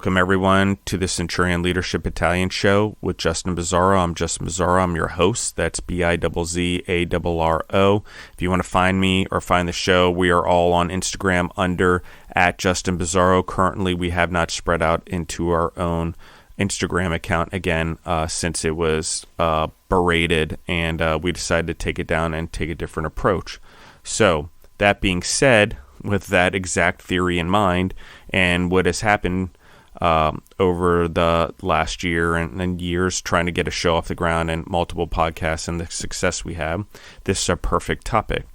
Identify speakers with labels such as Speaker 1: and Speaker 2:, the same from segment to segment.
Speaker 1: Welcome, everyone, to the Centurion Leadership Battalion show with Justin Bizzarro. I'm Justin Bizzarro. I'm your host. That's Bizzarro. If you want to find me or find the show, we are all on Instagram under @Justin Bizzarro. Currently, we have not spread out into our own Instagram account again since it was berated, and we decided to take it down and take a different approach. So, that being said, with that exact theory in mind and what has happened over the last year and years trying to get a show off the ground and multiple podcasts and the success we have, this is a perfect topic.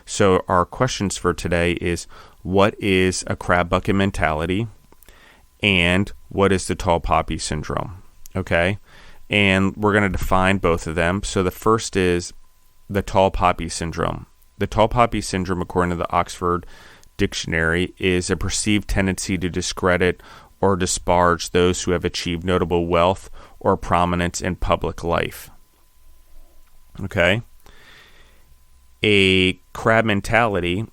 Speaker 1: So our questions for today is, what is a crab bucket mentality and what is the tall poppy syndrome? Okay, and we're going to define both of them. So the first is the tall poppy syndrome. The tall poppy syndrome, according to the Oxford Dictionary, is a perceived tendency to discredit or disparage those who have achieved notable wealth or prominence in public life. Okay. A crab mentality,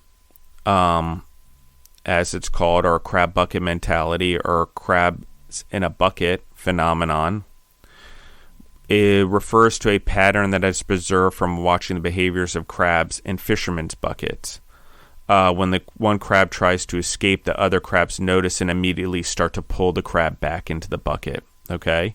Speaker 1: as it's called, or a crab bucket mentality, or crabs in a bucket phenomenon, it refers to a pattern that is preserved from watching the behaviors of crabs in fishermen's buckets. When the one crab tries to escape, the other crabs notice and immediately start to pull the crab back into the bucket. Okay?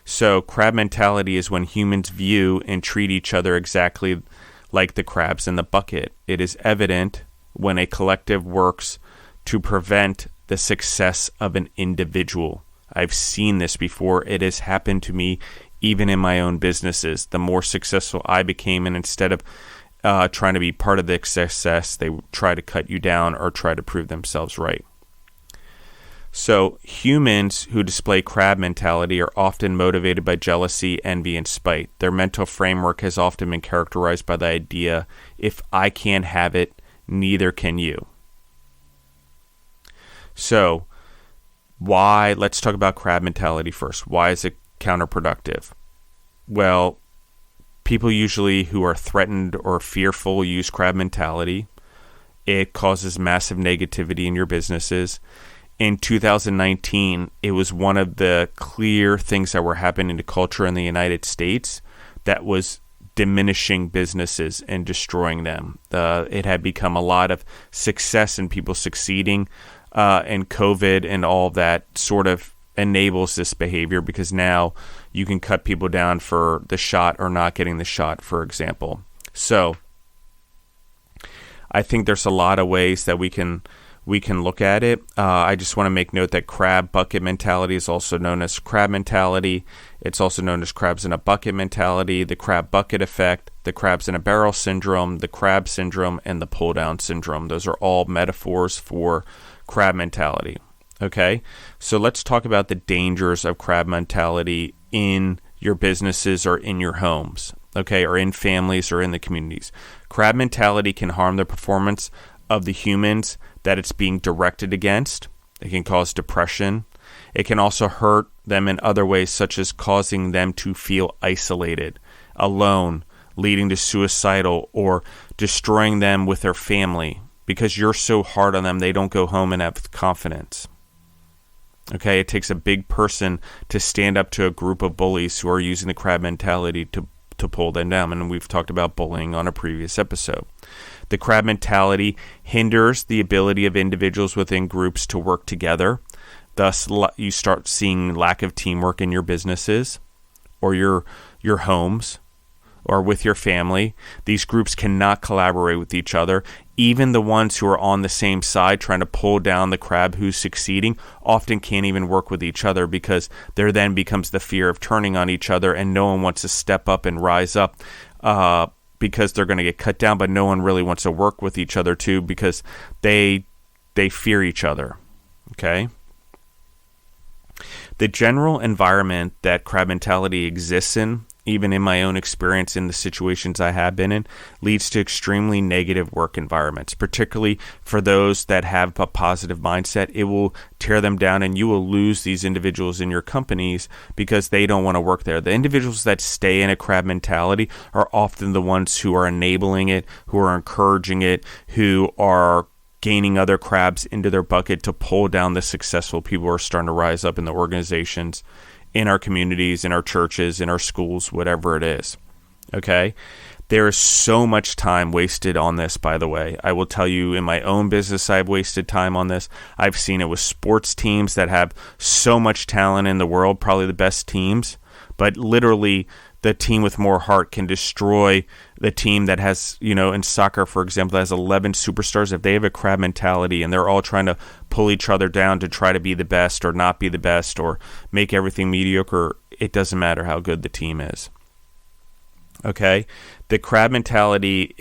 Speaker 1: So crab mentality is when humans view and treat each other exactly like the crabs in the bucket. It is evident when a collective works to prevent the success of an individual. I've seen this before. It has happened to me even in my own businesses. The more successful I became, and instead of trying to be part of the success, they try to cut you down or try to prove themselves right. So humans who display crab mentality are often motivated by jealousy, envy, and spite. Their mental framework has often been characterized by the idea, if I can't have it, neither can you. So let's talk about crab mentality first. Why is it counterproductive? Well, people usually who are threatened or fearful use crab mentality. It causes massive negativity in your businesses. In 2019, it was one of the clear things that were happening to culture in the United States that was diminishing businesses and destroying them. It had become a lot of success and people succeeding, and COVID and all of that sort of enables this behavior, because now you can cut people down for the shot or not getting the shot, for example. So I think there's a lot of ways that we can look at it. I just want to make note that crab bucket mentality is also known as crab mentality. It's also known as crabs in a bucket mentality, the crab bucket effect, the crabs in a barrel syndrome, the crab syndrome, and the pull down syndrome. Those are all metaphors for crab mentality. Okay, so let's talk about the dangers of crab mentality in your businesses or in your homes, okay, or in families or in the communities. Crab mentality can harm the performance of the humans that it's being directed against. It can cause depression. It can also hurt them in other ways, such as causing them to feel isolated, alone, leading to suicidal, or destroying them with their family. Because you're so hard on them, they don't go home and have confidence. Okay, it takes a big person to stand up to a group of bullies who are using the crab mentality to pull them down. And we've talked about bullying on a previous episode. The crab mentality hinders the ability of individuals within groups to work together. Thus, you start seeing lack of teamwork in your businesses or your homes or with your family. These groups cannot collaborate with each other. Even the ones who are on the same side trying to pull down the crab who's succeeding often can't even work with each other, because there then becomes the fear of turning on each other, and no one wants to step up and rise up because they're going to get cut down, but no one really wants to work with each other too, because they fear each other. Okay? The general environment that crab mentality exists in, even in my own experience in the situations I have been in, leads to extremely negative work environments, particularly for those that have a positive mindset. It will tear them down, and you will lose these individuals in your companies because they don't want to work there. The individuals that stay in a crab mentality are often the ones who are enabling it, who are encouraging it, who are gaining other crabs into their bucket to pull down the successful people who are starting to rise up in the organizations, in our communities, in our churches, in our schools, whatever it is. Okay? There is so much time wasted on this, by the way. I will tell you, in my own business, I've wasted time on this. I've seen it with sports teams that have so much talent in the world, probably the best teams, but literally the team with more heart can destroy the team that has, in soccer, for example, that has 11 superstars. If they have a crab mentality and they're all trying to pull each other down to try to be the best or not be the best or make everything mediocre, it doesn't matter how good the team is. Okay? The crab mentality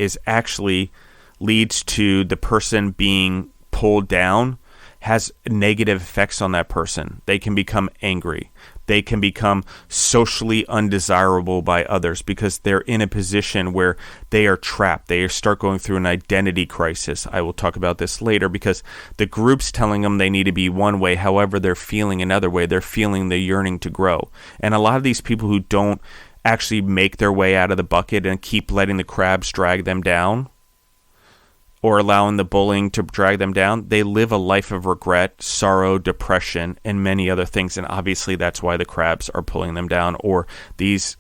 Speaker 1: leads to the person being pulled down, has negative effects on that person. They can become angry. They can become socially undesirable by others because they're in a position where they are trapped. They start going through an identity crisis. I will talk about this later because the group's telling them they need to be one way. However, they're feeling another way. They're feeling the yearning to grow. And a lot of these people who don't actually make their way out of the bucket and keep letting the crabs drag them down or allowing the bullying to drag them down, they live a life of regret, sorrow, depression, and many other things. And obviously that's why the crabs are pulling them down, or these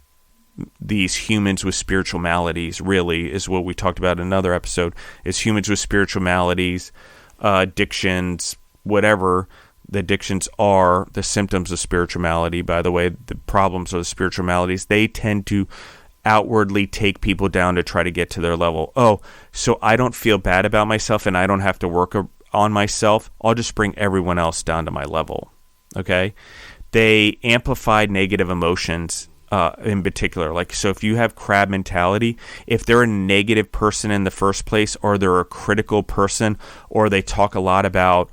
Speaker 1: humans with spiritual maladies, really, is what we talked about in another episode, is humans with spiritual maladies, addictions, whatever. The addictions are the symptoms of spiritual malady, by the way. The problems are the spiritual maladies. They tend to outwardly take people down to try to get to their level. Oh, so I don't feel bad about myself and I don't have to work on myself. I'll just bring everyone else down to my level. Okay? They amplify negative emotions in particular. So if you have crab mentality, if they're a negative person in the first place, or they're a critical person, or they talk a lot about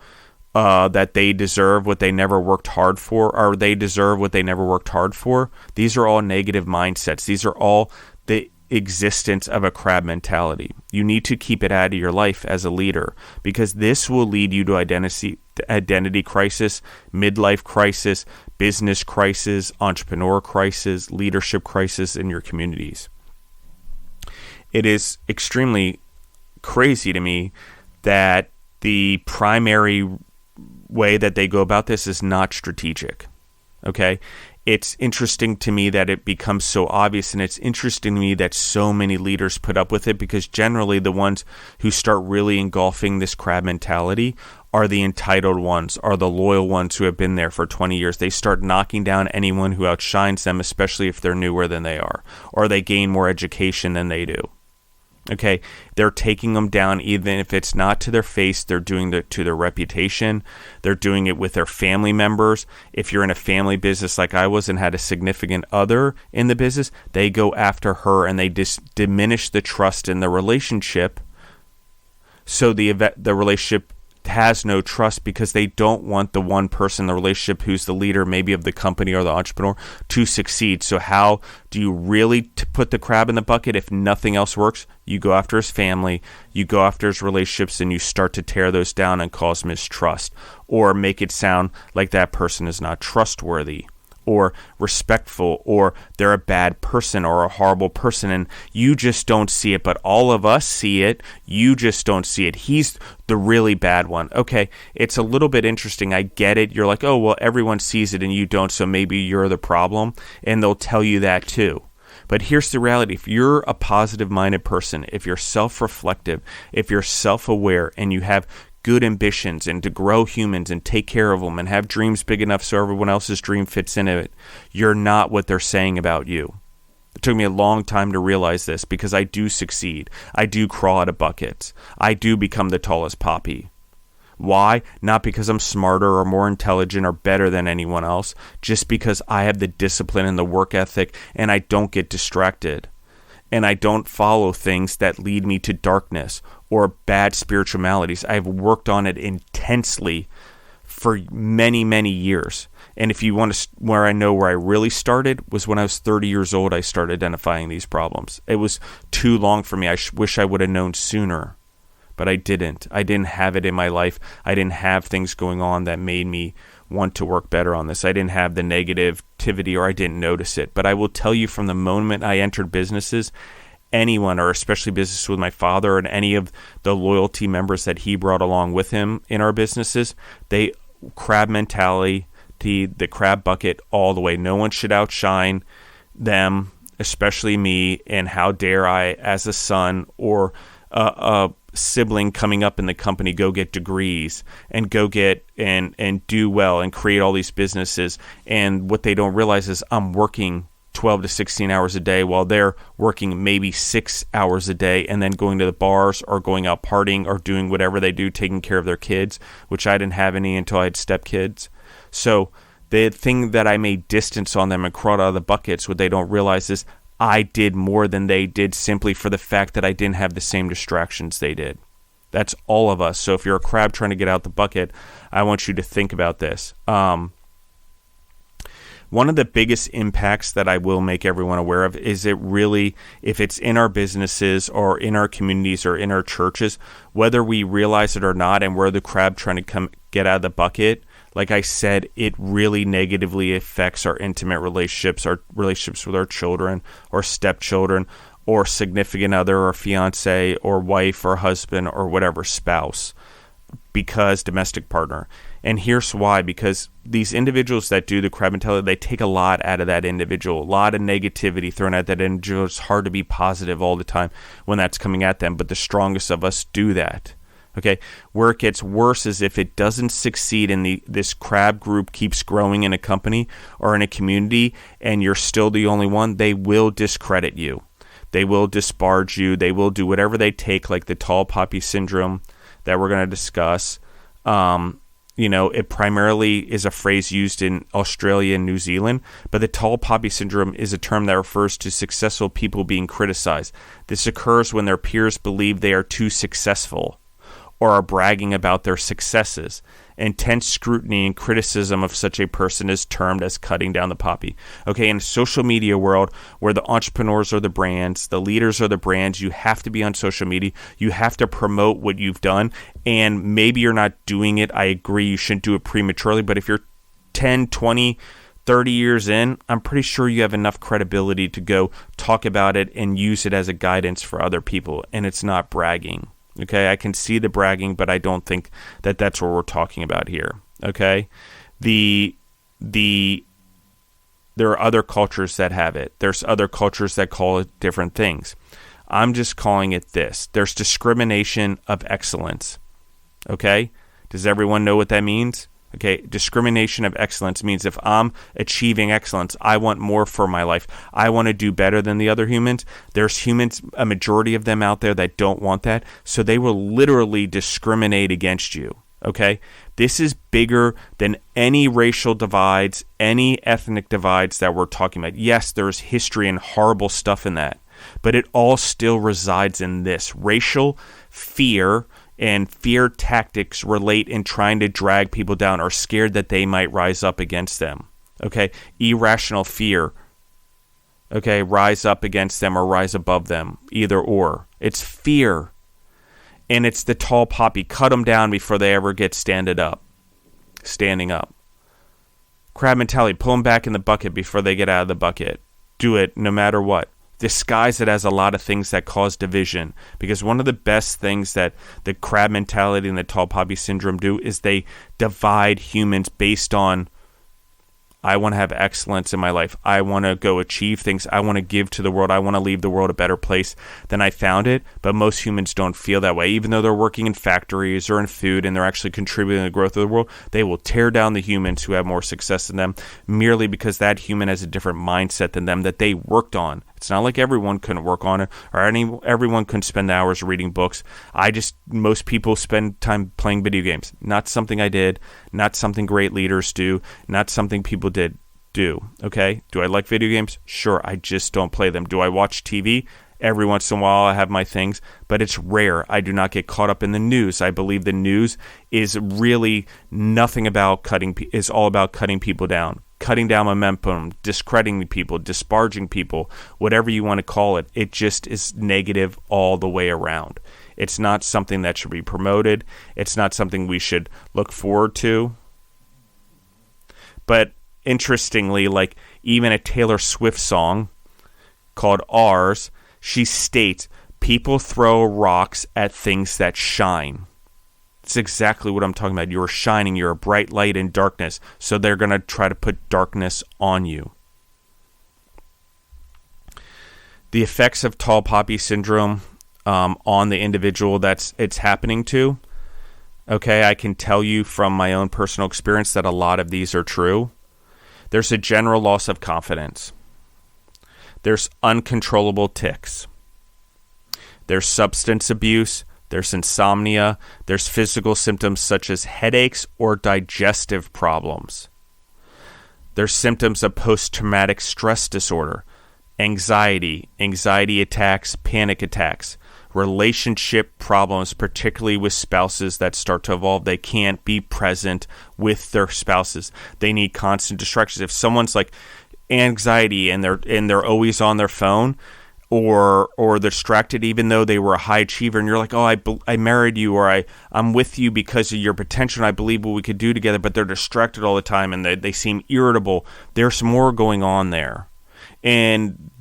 Speaker 1: that they deserve what they never worked hard for, or they deserve what they never worked hard for. These are all negative mindsets. These are all the existence of a crab mentality. You need to keep it out of your life as a leader, because this will lead you to identity crisis, midlife crisis, business crisis, entrepreneur crisis, leadership crisis in your communities. It is extremely crazy to me that the primary way that they go about this is not strategic. Okay? It's interesting to me that it becomes so obvious, and it's interesting to me that so many leaders put up with it, because generally the ones who start really engulfing this crab mentality are the entitled ones, are the loyal ones who have been there for 20 years. They start knocking down anyone who outshines them, especially if they're newer than they are, or they gain more education than they do. Okay, they're taking them down, even if it's not to their face. They're doing it to their reputation. They're doing it with their family members. If you're in a family business like I was and had a significant other in the business, they go after her and they diminish the trust in the relationship. So the relationship has no trust, because they don't want the one person in the relationship who's the leader, maybe of the company or the entrepreneur, to succeed. So how do you really put the crab in the bucket if nothing else works? You go after his family, you go after his relationships, and you start to tear those down and cause mistrust, or make it sound like that person is not trustworthy or respectful, or they're a bad person or a horrible person, and you just don't see it, but all of us see it. You just don't see it. He's the really bad one. Okay, it's a little bit interesting. I get it. You're like, oh, well, everyone sees it and you don't, so maybe you're the problem, and they'll tell you that too. But here's the reality. If you're a positive-minded person, if you're self-reflective, if you're self-aware, and you have good ambitions and to grow humans and take care of them and have dreams big enough so everyone else's dream fits into it, you're not what they're saying about you. It took me a long time to realize this, because I do succeed. I do crawl out of buckets. I do become the tallest poppy. Why? Not because I'm smarter or more intelligent or better than anyone else, just because I have the discipline and the work ethic, and I don't get distracted. And I don't follow things that lead me to darkness or bad spiritual maladies. I've worked on it intensely for many, many years. And if you want to, where I really started was when I was 30 years old. I started identifying these problems. It was too long for me. I wish I would have known sooner, but I didn't. I didn't have it in my life. I didn't have things going on that made me want to work better on this. I didn't have the negativity, or I didn't notice it. But I will tell you, from the moment I entered businesses, anyone, or especially business with my father and any of the loyalty members that he brought along with him in our businesses, they crab mentality, the crab bucket all the way. No one should outshine them, especially me, and how dare I, as a son or a sibling coming up in the company, go get degrees and go get and do well and create all these businesses. And what they don't realize is I'm working 12 to 16 hours a day while they're working maybe 6 hours a day and then going to the bars or going out partying or doing whatever they do, taking care of their kids, which I didn't have any until I had stepkids. So the thing that I made distance on them and crawled out of the buckets, what they don't realize is I did more than they did simply for the fact that I didn't have the same distractions they did. That's all of us. So if you're a crab trying to get out the bucket, I want you to think about this. One of the biggest impacts that I will make everyone aware of is it really, if it's in our businesses or in our communities or in our churches, whether we realize it or not, and we're the crab trying to get out of the bucket, like I said, it really negatively affects our intimate relationships, our relationships with our children or stepchildren or significant other or fiance or wife or husband or whatever, spouse, because domestic partner. And here's why, because these individuals that do the crab mentality, they take a lot out of that individual, a lot of negativity thrown at that individual. It's hard to be positive all the time when that's coming at them, but the strongest of us do that. Okay, where it gets worse is if it doesn't succeed and this crab group keeps growing in a company or in a community and you're still the only one, they will discredit you. They will disparage you. They will do whatever they take, like the tall poppy syndrome that we're going to discuss. It primarily is a phrase used in Australia and New Zealand, but the tall poppy syndrome is a term that refers to successful people being criticized. This occurs when their peers believe they are too successful or are bragging about their successes. Intense scrutiny and criticism of such a person is termed as cutting down the poppy. Okay, in a social media world where the entrepreneurs are the brands, the leaders are the brands, you have to be on social media. You have to promote what you've done, and maybe you're not doing it. I agree, you shouldn't do it prematurely, but if you're 10, 20, 30 years in, I'm pretty sure you have enough credibility to go talk about it and use it as a guidance for other people, and it's not bragging. Okay, I can see the bragging, but I don't think that that's what we're talking about here. Okay, there are other cultures that have it. There's other cultures that call it different things. I'm just calling it this. There's discrimination of excellence. Okay, does everyone know what that means? Okay, discrimination of excellence means if I'm achieving excellence, I want more for my life. I want to do better than the other humans. There's humans, a majority of them out there that don't want that, so they will literally discriminate against you. Okay, this is bigger than any racial divides, any ethnic divides that we're talking about. Yes, there's history and horrible stuff in that, but it all still resides in this racial fear. And fear tactics relate in trying to drag people down or scared that they might rise up against them. Okay, irrational fear. Okay, rise up against them or rise above them, either or. It's fear. And it's the tall poppy. Cut them down before they ever get standing up. Crab mentality. Pull them back in the bucket before they get out of the bucket. Do it no matter what. Disguise it as a lot of things that cause division, because one of the best things that the crab mentality and the tall poppy syndrome do is they divide humans based on, I want to have excellence in my life. I want to go achieve things. I want to give to the world. I want to leave the world a better place than I found it. But most humans don't feel that way. Even though they're working in factories or in food and they're actually contributing to the growth of the world, they will tear down the humans who have more success than them merely because that human has a different mindset than them that they worked on. It's not like everyone couldn't work on it or everyone couldn't spend hours reading books. Most people spend time playing video games. Not something I did, not something great leaders do, not something people do. Okay? Do I like video games? Sure, I just don't play them. Do I watch TV? Every once in a while I have my things, but it's rare. I do not get caught up in the news. I believe the news is really nothing about is all about cutting people down. Cutting down momentum, discrediting people, disparaging people, whatever you want to call it. It just is negative all the way around. It's not something that should be promoted. It's not something we should look forward to. But interestingly, like even a Taylor Swift song called Ours, She states, people throw rocks at things that shine. It's exactly what I'm talking about. You're shining. You're a bright light in darkness. So they're going to try to put darkness on you. The effects of tall poppy syndrome on the individual it's happening to. Okay, I can tell you from my own personal experience that a lot of these are true. There's a general loss of confidence. There's uncontrollable tics. There's substance abuse. There's insomnia. There's physical symptoms such as headaches or digestive problems. There's symptoms of post-traumatic stress disorder, anxiety attacks, panic attacks, relationship problems, particularly with spouses that start to evolve. They can't be present with their spouses. They need constant distractions. If someone's like anxiety and they're always on their phone, or they're distracted even though they were a high achiever, and you're like, oh, I married you, or I'm with you because of your potential and I believe what we could do together, but they're distracted all the time and they seem irritable. There's more going on there. And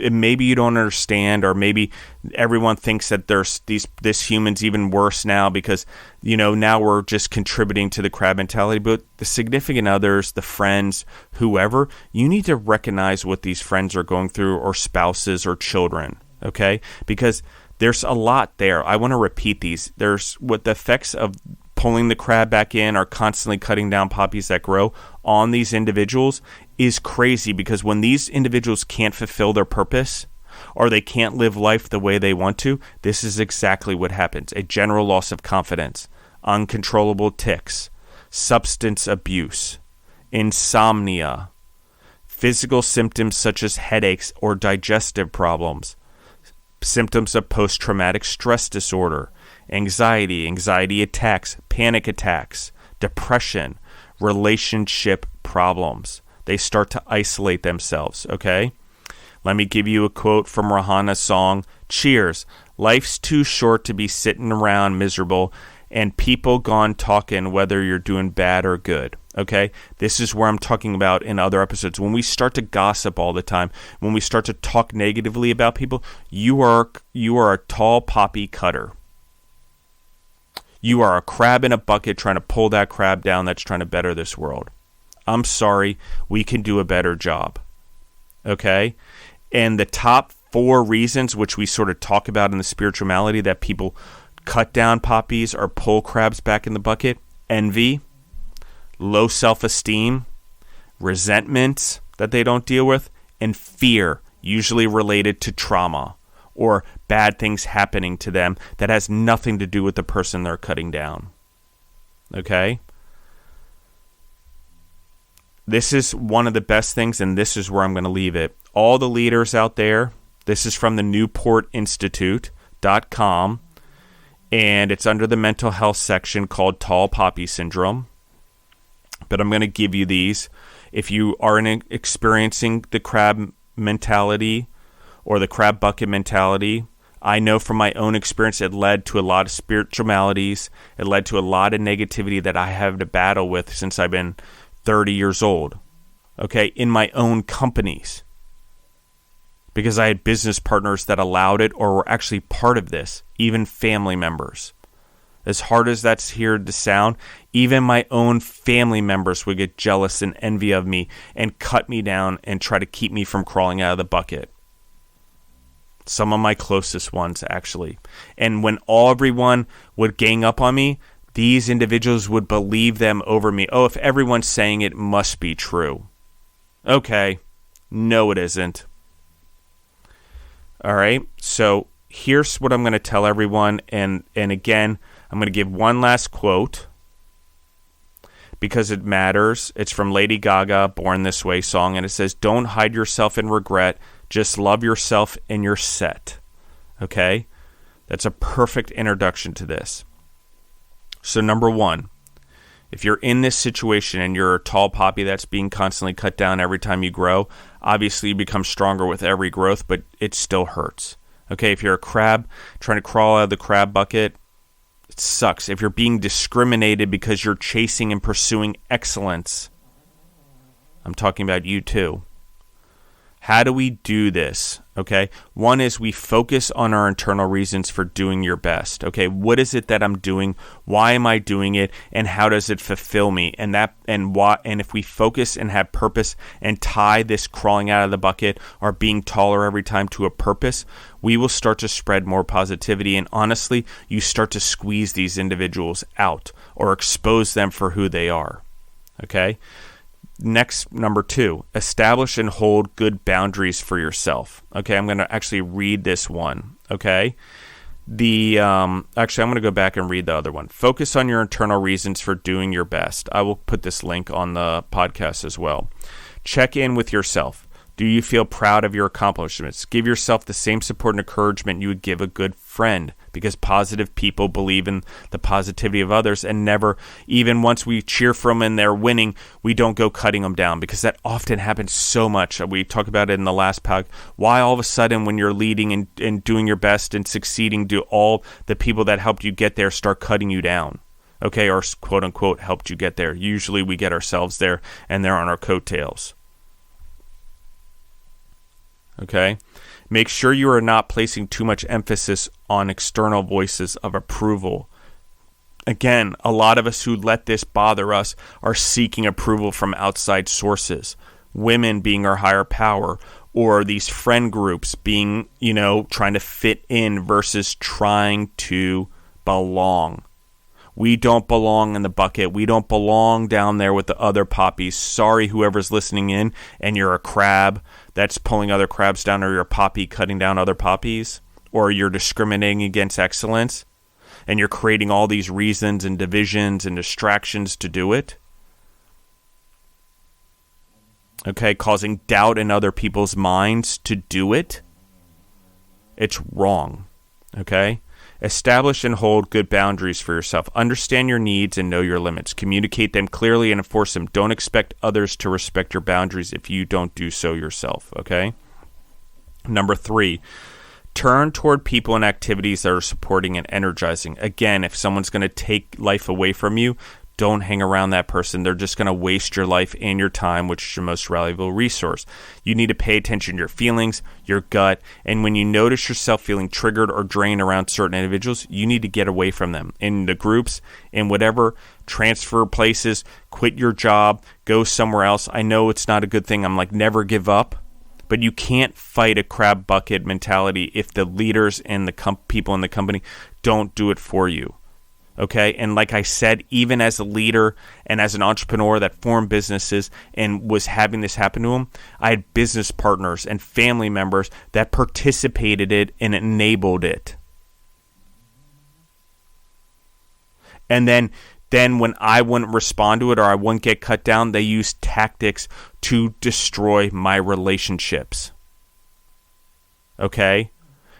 Speaker 1: maybe you don't understand, or maybe everyone thinks that this human's even worse now because, now we're just contributing to the crab mentality. But the significant others, the friends, whoever, you need to recognize what these friends are going through, or spouses or children, okay? Because there's a lot there. I want to repeat these. There's what the effects of pulling the crab back in or constantly cutting down poppies that grow on these individuals is crazy, because when these individuals can't fulfill their purpose or they can't live life the way they want to, this is exactly what happens. A general loss of confidence, uncontrollable tics, substance abuse, insomnia, physical symptoms such as headaches or digestive problems, symptoms of post-traumatic stress disorder, anxiety attacks, panic attacks, depression, relationship problems. They start to isolate themselves, okay? Let me give you a quote from Rihanna's song, Cheers. Life's too short to be sitting around miserable and people gone talking whether you're doing bad or good, okay? This is where I'm talking about in other episodes. When we start to gossip all the time, when we start to talk negatively about people, you are a tall poppy cutter. You are a crab in a bucket trying to pull that crab down that's trying to better this world. I'm sorry, we can do a better job. Okay? And the top 4 reasons, which we sort of talk about in the spiritual malady, that people cut down poppies or pull crabs back in the bucket: envy, low self-esteem, resentment that they don't deal with, and fear, usually related to trauma or bad things happening to them that has nothing to do with the person they're cutting down. Okay? This is one of the best things, and this is where I'm going to leave it. All the leaders out there, this is from the NewportInstitute.com, and it's under the mental health section called Tall Poppy Syndrome. But I'm going to give you these. If you are experiencing the crab mentality or the crab bucket mentality, I know from my own experience it led to a lot of spiritual maladies. It led to a lot of negativity that I have to battle with since I've been 30 years old, okay, in my own companies, because I had business partners that allowed it or were actually part of this, even family members. As hard as that's here to sound, even my own family members would get jealous and envy of me and cut me down and try to keep me from crawling out of the bucket. Some of my closest ones, actually. And when everyone would gang up on me, these individuals would believe them over me. Oh, if everyone's saying it, must be true. Okay. No, it isn't. All right. So here's what I'm going to tell everyone. And again, I'm going to give one last quote because it matters. It's from Lady Gaga, Born This Way song. And it says, "Don't hide yourself in regret. Just love yourself and you're set." Okay. That's a perfect introduction to this. So number 1, if you're in this situation and you're a tall poppy that's being constantly cut down every time you grow, obviously you become stronger with every growth, but it still hurts. Okay, if you're a crab trying to crawl out of the crab bucket, it sucks. If you're being discriminated because you're chasing and pursuing excellence, I'm talking about you too. How do we do this? Okay. One is we focus on our internal reasons for doing your best. Okay. What is it that I'm doing? Why am I doing it? And how does it fulfill me? And if we focus and have purpose and tie this crawling out of the bucket or being taller every time to a purpose, we will start to spread more positivity. And honestly, you start to squeeze these individuals out or expose them for who they are. Okay. Next, number 2, establish and hold good boundaries for yourself. Okay, I'm going to actually read this one. Okay, actually, I'm going to go back and read the other one. Focus on your internal reasons for doing your best. I will put this link on the podcast as well. Check in with yourself. Do you feel proud of your accomplishments? Give yourself the same support and encouragement you would give a good friend, because positive people believe in the positivity of others and never, even once we cheer for them and they're winning, we don't go cutting them down, because that often happens so much. We talked about it in the last pod. Why all of a sudden when you're leading and doing your best and succeeding, do all the people that helped you get there start cutting you down? Okay, or quote unquote helped you get there. Usually we get ourselves there and they're on our coattails. Okay, make sure you are not placing too much emphasis on external voices of approval. Again, a lot of us who let this bother us are seeking approval from outside sources. Women being our higher power, or these friend groups being, trying to fit in versus trying to belong. We don't belong in the bucket. We don't belong down there with the other poppies. Sorry, whoever's listening in, and you're a crab that's pulling other crabs down, or you're a poppy cutting down other poppies, or you're discriminating against excellence, and you're creating all these reasons and divisions and distractions to do it. Okay, causing doubt in other people's minds to do it. It's wrong. Okay? Establish and hold good boundaries for yourself. Understand your needs and know your limits. Communicate them clearly and enforce them. Don't expect others to respect your boundaries if you don't do so yourself, okay? Number 3, turn toward people and activities that are supporting and energizing. Again, if someone's going to take life away from you, don't hang around that person. They're just going to waste your life and your time, which is your most valuable resource. You need to pay attention to your feelings, your gut, and when you notice yourself feeling triggered or drained around certain individuals, you need to get away from them. In the groups, in whatever, transfer places, quit your job, go somewhere else. I know it's not a good thing. I'm like, never give up. But you can't fight a crab bucket mentality if the leaders and the people in the company don't do it for you. Okay, and like I said, even as a leader and as an entrepreneur that formed businesses and was having this happen to them, I had business partners and family members that participated it and enabled it. And then when I wouldn't respond to it or I wouldn't get cut down, they used tactics to destroy my relationships. Okay?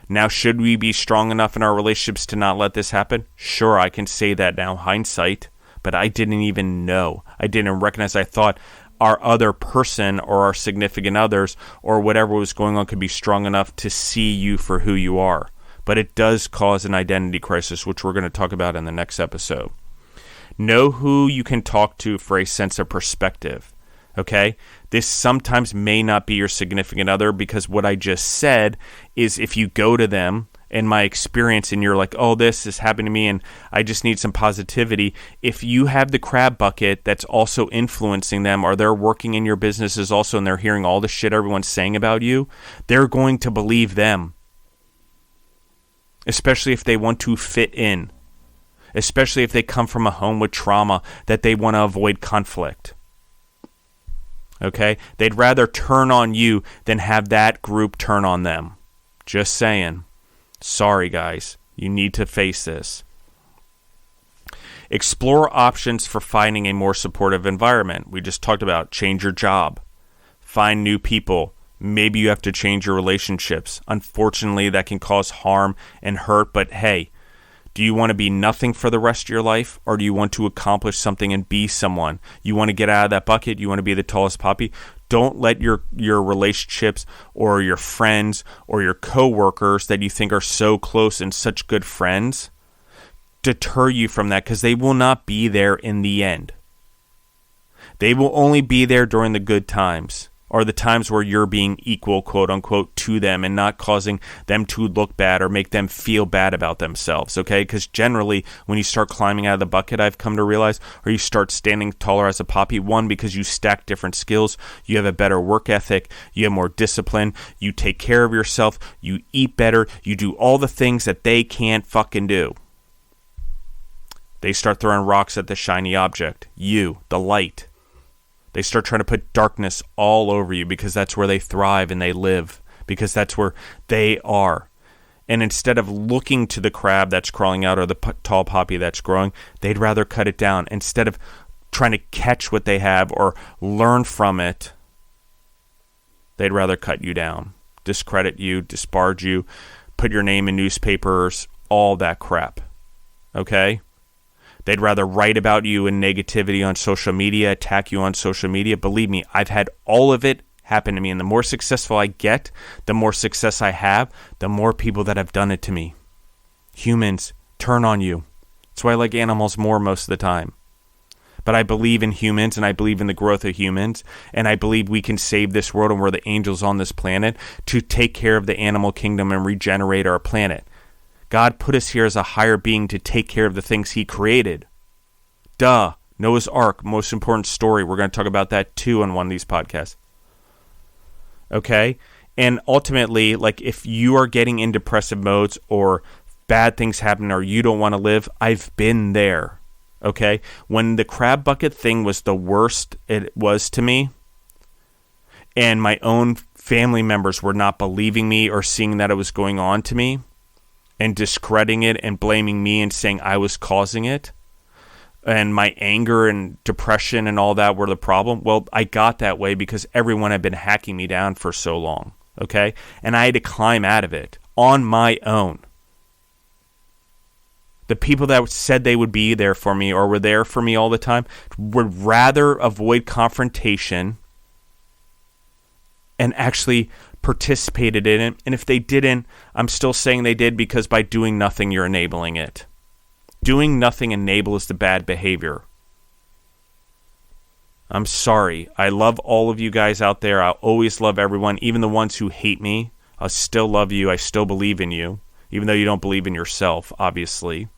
Speaker 1: Now, should we be strong enough in our relationships to not let this happen? Sure, I can say that now, hindsight, but I didn't even know. I didn't recognize. I thought our other person or our significant others or whatever was going on could be strong enough to see you for who you are. But it does cause an identity crisis, which we're going to talk about in the next episode. Know who you can talk to for a sense of perspective. Okay, this sometimes may not be your significant other, because what I just said is if you go to them, in my experience, and you're like, oh, this has happened to me and I just need some positivity. If you have the crab bucket that's also influencing them, or they're working in your businesses also and they're hearing all the shit everyone's saying about you, they're going to believe them. Especially if they want to fit in. Especially if they come from a home with trauma that they want to avoid conflict. Okay? They'd rather turn on you than have that group turn on them. Just saying. Sorry, guys. You need to face this. Explore options for finding a more supportive environment. We just talked about change your job. Find new people. Maybe you have to change your relationships. Unfortunately, that can cause harm and hurt, but hey, do you want to be nothing for the rest of your life, or do you want to accomplish something and be someone? You want to get out of that bucket? You want to be the tallest poppy? Don't let your relationships or your friends or your coworkers that you think are so close and such good friends deter you from that, because they will not be there in the end. They will only be there during the good times, are the times where you're being equal, quote unquote, to them and not causing them to look bad or make them feel bad about themselves, okay? Because generally, when you start climbing out of the bucket, I've come to realize, or you start standing taller as a poppy, one, because you stack different skills, you have a better work ethic, you have more discipline, you take care of yourself, you eat better, you do all the things that they can't fucking do. They start throwing rocks at the shiny object, you, the light. They start trying to put darkness all over you because that's where they thrive and they live, because that's where they are. And instead of looking to the crab that's crawling out or the tall poppy that's growing, they'd rather cut it down. Instead of trying to catch what they have or learn from it, they'd rather cut you down, discredit you, disparage you, put your name in newspapers, all that crap. Okay? They'd rather write about you in negativity on social media, attack you on social media. Believe me, I've had all of it happen to me. And the more successful I get, the more success I have, the more people that have done it to me. Humans turn on you. That's why I like animals more most of the time. But I believe in humans, and I believe in the growth of humans, and I believe we can save this world, and we're the angels on this planet to take care of the animal kingdom and regenerate our planet. God put us here as a higher being to take care of the things he created. Duh. Noah's Ark, most important story. We're going to talk about that too on one of these podcasts. Okay? And ultimately, like, if you are getting in depressive modes or bad things happen or you don't want to live, I've been there. Okay? When the crab bucket thing was the worst it was to me, and my own family members were not believing me or seeing that it was going on to me, and discrediting it and blaming me and saying I was causing it, and my anger and depression and all that were the problem. Well, I got that way because everyone had been hacking me down for so long, okay? And I had to climb out of it on my own. The people that said they would be there for me or were there for me all the time would rather avoid confrontation and actually participated in it. And if they didn't, I'm still saying they did, because by doing nothing, you're enabling it. Doing nothing enables the bad behavior. I'm sorry. I love all of you guys out there. I'll always love everyone, even the ones who hate me. I still love you. I still believe in you, even though you don't believe in yourself, obviously.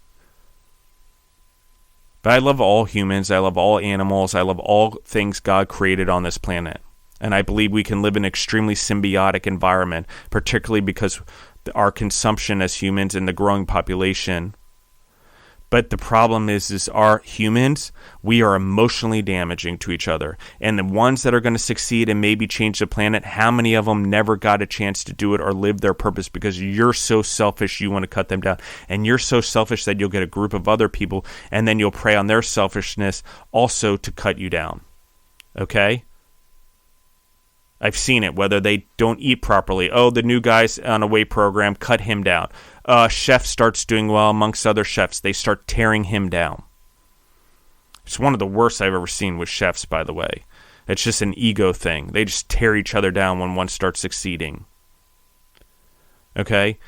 Speaker 1: But I love all humans. I love all animals. I love all things God created on this planet. And I believe we can live in an extremely symbiotic environment, particularly because our consumption as humans and the growing population. But the problem is our humans, we are emotionally damaging to each other. And the ones that are going to succeed and maybe change the planet, how many of them never got a chance to do it or live their purpose because you're so selfish you want to cut them down. And you're so selfish that you'll get a group of other people and then you'll prey on their selfishness also to cut you down. Okay? I've seen it, whether they don't eat properly. Oh, the new guy's on a weight program, cut him down. Chef starts doing well amongst other chefs. They start tearing him down. It's one of the worst I've ever seen with chefs, by the way. It's just an ego thing. They just tear each other down when one starts succeeding. Okay?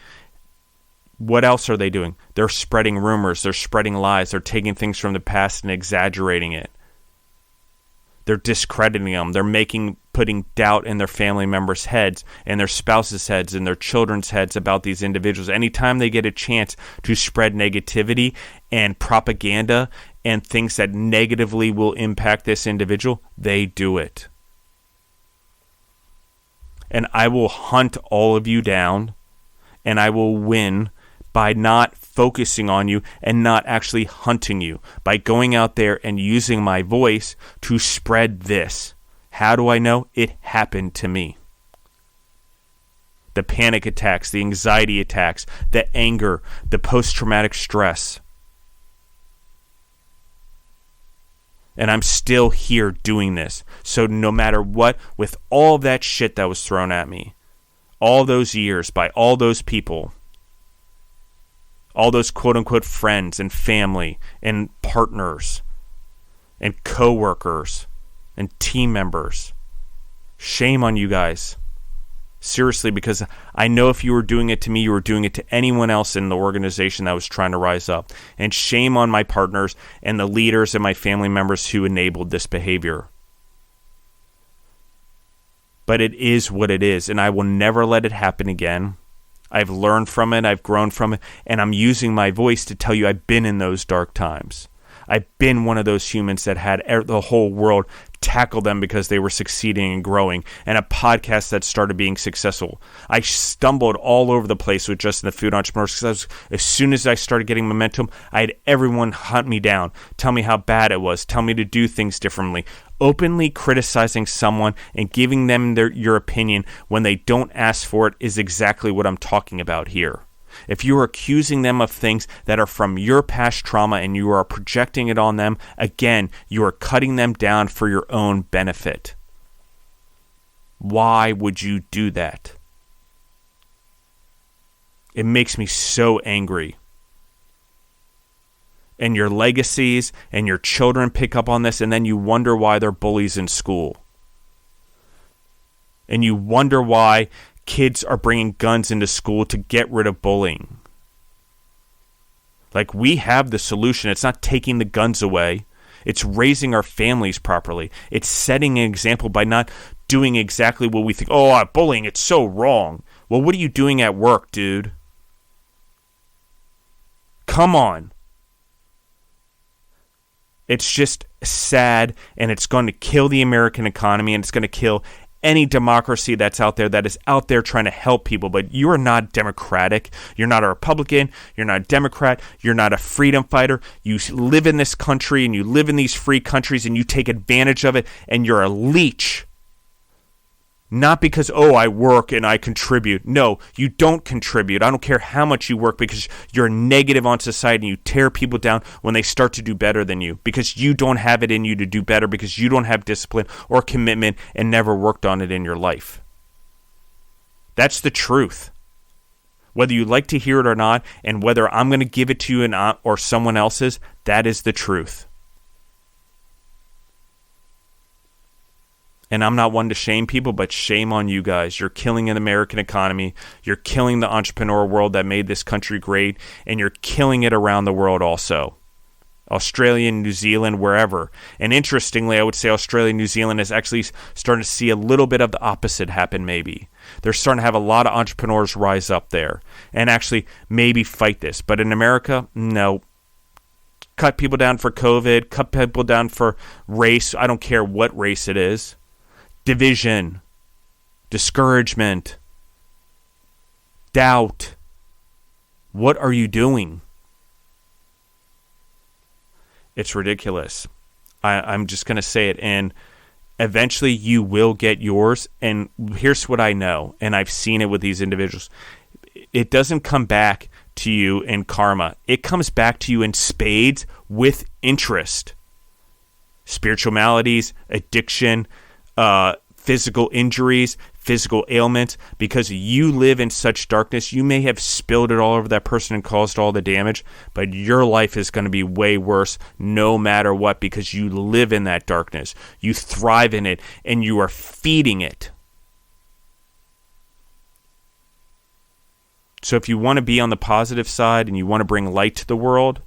Speaker 1: What else are they doing? They're spreading rumors. They're spreading lies. They're taking things from the past and exaggerating it. They're discrediting them. They're putting doubt in their family members' heads and their spouses' heads and their children's heads about these individuals. Anytime they get a chance to spread negativity and propaganda and things that negatively will impact this individual, they do it. And I will hunt all of you down, and I will win by not focusing on you and not actually hunting you, by going out there and using my voice to spread this. How do I know? It happened to me. The panic attacks, the anxiety attacks, the anger, the post-traumatic stress. And I'm still here doing this. So no matter what, with all that shit that was thrown at me, all those years by all those people, all those quote-unquote friends and family and partners and co-workers and team members. Shame on you guys. Seriously, because I know if you were doing it to me, you were doing it to anyone else in the organization that was trying to rise up. And shame on my partners and the leaders and my family members who enabled this behavior. But it is what it is, and I will never let it happen again. I've learned from it, I've grown from it, and I'm using my voice to tell you I've been in those dark times. I've been one of those humans that had the whole world tackle them because they were succeeding and growing, and a podcast that started being successful. I stumbled all over the place with Justin the Food Entrepreneur because as soon as I started getting momentum, I had everyone hunt me down, tell me how bad it was, tell me to do things differently. Openly criticizing someone and giving them your opinion when they don't ask for it is exactly what I'm talking about here. If you are accusing them of things that are from your past trauma and you are projecting it on them, again, you are cutting them down for your own benefit. Why would you do that? It makes me so angry. And your legacies and your children pick up on this, and then you wonder why they're bullies in school. And you wonder why kids are bringing guns into school to get rid of bullying. Like, we have the solution. It's not taking the guns away. It's raising our families properly. It's setting an example by not doing exactly what we think. Oh, bullying, it's so wrong. Well, what are you doing at work, dude? Come on. It's just sad, and it's going to kill the American economy, and it's going to kill any democracy that's out there that is out there trying to help people. But you are not democratic. You're not a Republican. You're not a Democrat. You're not a freedom fighter. You live in this country, and you live in these free countries, and you take advantage of it, and you're a leech. Not because, I work and I contribute. No, you don't contribute. I don't care how much you work, because you're negative on society and you tear people down when they start to do better than you, because you don't have it in you to do better, because you don't have discipline or commitment and never worked on it in your life. That's the truth. Whether you like to hear it or not, and whether I'm going to give it to you or someone else's, that is the truth. And I'm not one to shame people, but shame on you guys. You're killing an American economy. You're killing the entrepreneur world that made this country great. And you're killing it around the world also. Australia, New Zealand, wherever. And interestingly, I would say Australia and New Zealand is actually starting to see a little bit of the opposite happen maybe. They're starting to have a lot of entrepreneurs rise up there and actually maybe fight this. But in America, no. Cut people down for COVID. Cut people down for race. I don't care what race it is. Division, discouragement, doubt. What are you doing? It's ridiculous. I'm just going to say it. And eventually you will get yours. And here's what I know, and I've seen it with these individuals. It doesn't come back to you in karma. It comes back to you in spades with interest. Spiritual maladies, addiction, physical injuries, physical ailments, because you live in such darkness. You may have spilled it all over that person and caused all the damage, but your life is going to be way worse no matter what, because you live in that darkness. You thrive in it, and you are feeding it. So if you want to be on the positive side and you want to bring light to the world,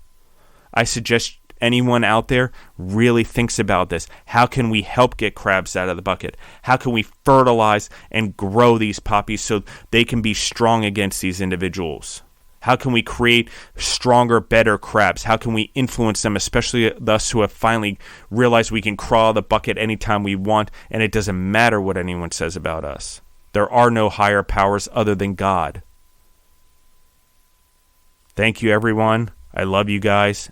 Speaker 1: I suggest anyone out there really thinks about this. How can we help get crabs out of the bucket? How can we fertilize and grow these poppies so they can be strong against these individuals? How can we create stronger, better crabs? How can we influence them, especially us who have finally realized we can crawl out of the bucket anytime we want, and it doesn't matter what anyone says about us? There are no higher powers other than God. Thank you, everyone. I love you guys.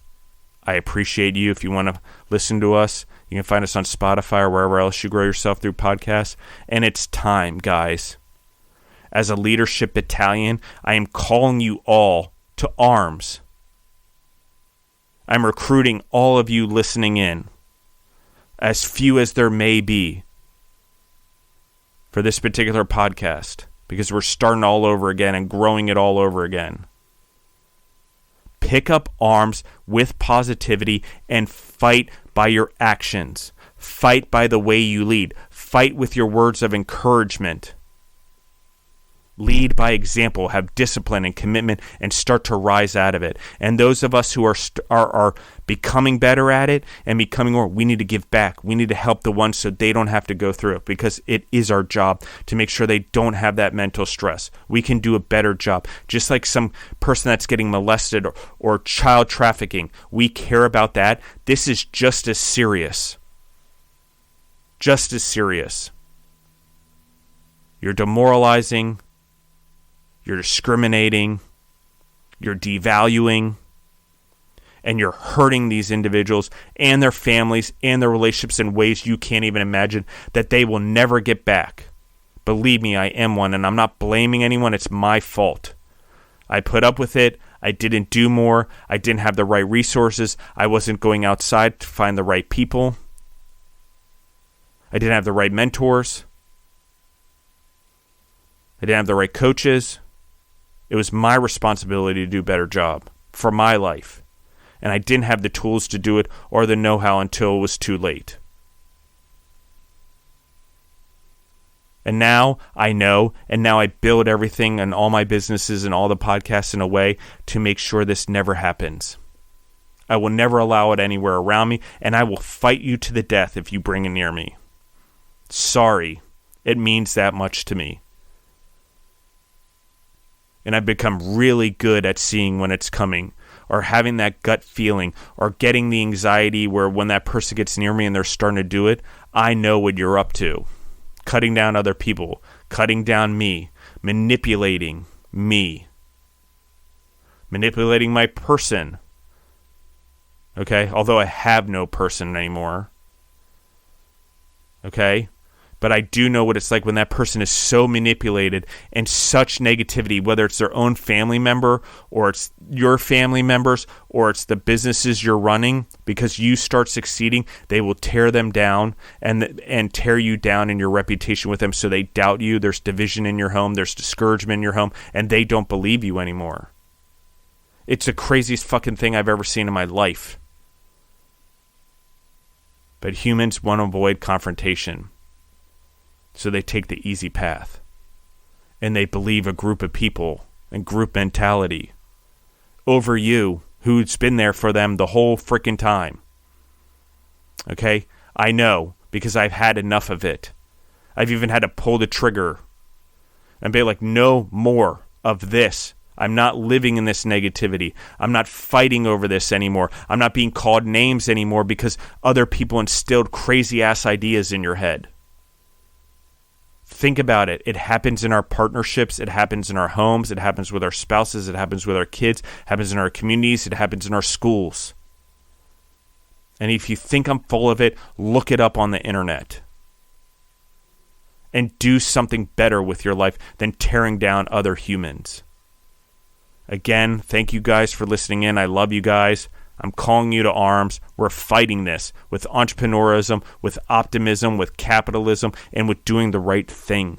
Speaker 1: I appreciate you. If you want to listen to us, you can find us on Spotify or wherever else you grow yourself through podcasts. And it's time, guys. As a leadership battalion, I am calling you all to arms. I'm recruiting all of you listening in, as few as there may be, for this particular podcast, because we're starting all over again and growing it all over again. Pick up arms with positivity and fight by your actions. Fight by the way you lead. Fight with your words of encouragement. Lead by example, have discipline and commitment, and start to rise out of it. And those of us who are becoming better at it and becoming more, we need to give back. We need to help the ones so they don't have to go through it, because it is our job to make sure they don't have that mental stress. We can do a better job. Just like some person that's getting molested or child trafficking, we care about that. This is just as serious. Just as serious. You're demoralizing. You're discriminating, you're devaluing, and you're hurting these individuals and their families and their relationships in ways you can't even imagine that they will never get back. Believe me, I am one, and I'm not blaming anyone. It's my fault. I put up with it. I didn't do more. I didn't have the right resources. I wasn't going outside to find the right people. I didn't have the right mentors. I didn't have the right coaches. It was my responsibility to do a better job for my life. And I didn't have the tools to do it or the know-how until it was too late. And now I know, and now I build everything and all my businesses and all the podcasts in a way to make sure this never happens. I will never allow it anywhere around me, and I will fight you to the death if you bring it near me. Sorry, it means that much to me. And I've become really good at seeing when it's coming, or having that gut feeling, or getting the anxiety where when that person gets near me and they're starting to do it, I know what you're up to. Cutting down other people, cutting down me, manipulating me, manipulating my person. Okay? Although I have no person anymore. Okay? But I do know what it's like when that person is so manipulated and such negativity, whether it's their own family member or it's your family members or it's the businesses you're running. Because you start succeeding, they will tear them down and tear you down in your reputation with them, so they doubt you. There's division in your home. There's discouragement in your home, and they don't believe you anymore. It's the craziest fucking thing I've ever seen in my life. But humans want to avoid confrontation. So they take the easy path. And they believe a group of people and group mentality over you, who's been there for them the whole freaking time. Okay? I know, because I've had enough of it. I've even had to pull the trigger and be like, no more of this. I'm not living in this negativity. I'm not fighting over this anymore. I'm not being called names anymore because other people instilled crazy-ass ideas in your head. Think about it. It happens in our partnerships. It happens in our homes. It happens with our spouses. It happens with our kids. It happens in our communities. It happens in our schools. And if you think I'm full of it, look it up on the internet. And do something better with your life than tearing down other humans. Again, thank you guys for listening in. I love you guys. I'm calling you to arms. We're fighting this with entrepreneurialism, with optimism, with capitalism, and with doing the right thing.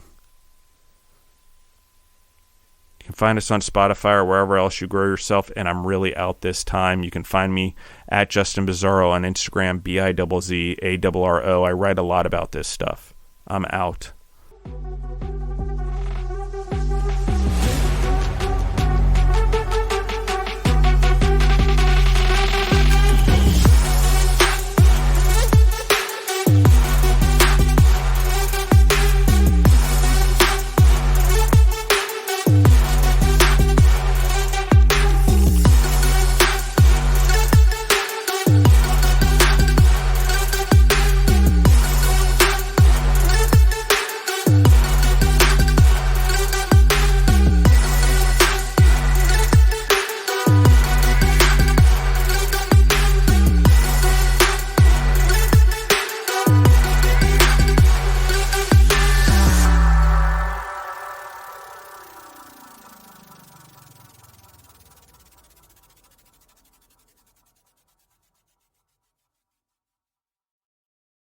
Speaker 1: You can find us on Spotify or wherever else you grow yourself, and I'm really out this time. You can find me at Justin Bizzarro on Instagram, BIZZARRO. I write a lot about this stuff. I'm out.